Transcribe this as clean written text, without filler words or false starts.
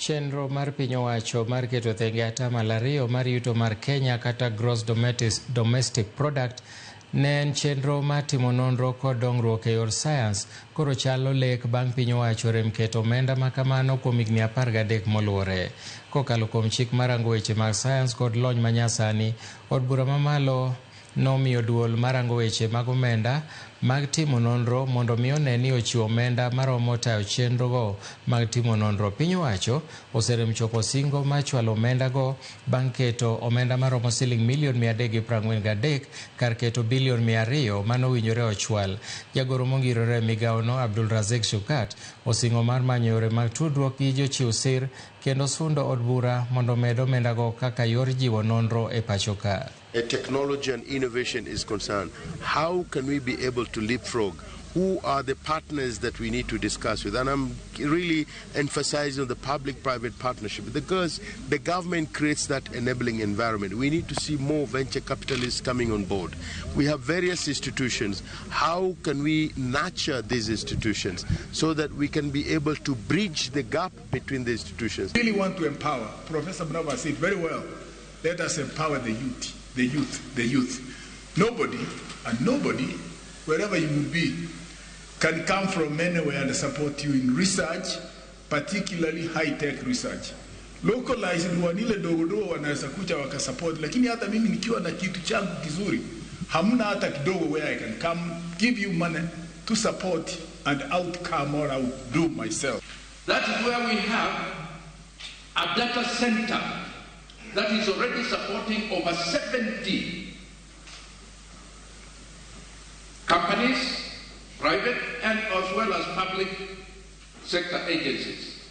Chenro mar piny owacho mar keto thenge 2% mar yuto mar Kenya kata gross domestic product ne en chenro mar timo nonro kod dongruok e yor sayans. Koro chalo lek bang' piny owacho rem keto omenda makamano kuom higni 13 moluore. Kokalo kuom chik marango weche mag sayans kod lony manyasani, od bura mamalo nomiyo duol marango weche mag omenda mag timo nonro mondo mi one ni ochiwo omenda maromo tayo chenrogo mag timo nonro. Piny owacho oserem chopo singo mar chwalo omenda go bang' keto omenda maromo Sh343 kar keto Sh200 manowinjore ochwal. Jagoro mongirore migawono Abdulrazak Shukat osingo mar manyo yore mag tudruok gi jochiw sir kendo sundo od bura mondo med omenda go kaka yor jiwo nonro e pachoka. Technology and innovation is concerned, how can we be able to leapfrog? Who are the partners that we need to discuss with? And I'm really emphasizing on the public-private partnership because the government creates that enabling environment. We need to see more venture capitalists coming on board. We have various institutions. How can we nurture these institutions so that we can be able to bridge the gap between the institutions? We really want to empower. Professor Brava said very well, let us empower the youth. The youth. Nobody, wherever you will be, can come from anywhere and support you in research, particularly high-tech research. Localized wanile dogo wanaweza kuja wakasupport, lakini hata mimi nikiwa na kitu changu kizuri, hamna hata kidogo where I can come, give you money to support and outcome or outdo myself. That is where we have a data center that is already supporting over 70 companies, private and as well as public sector agencies.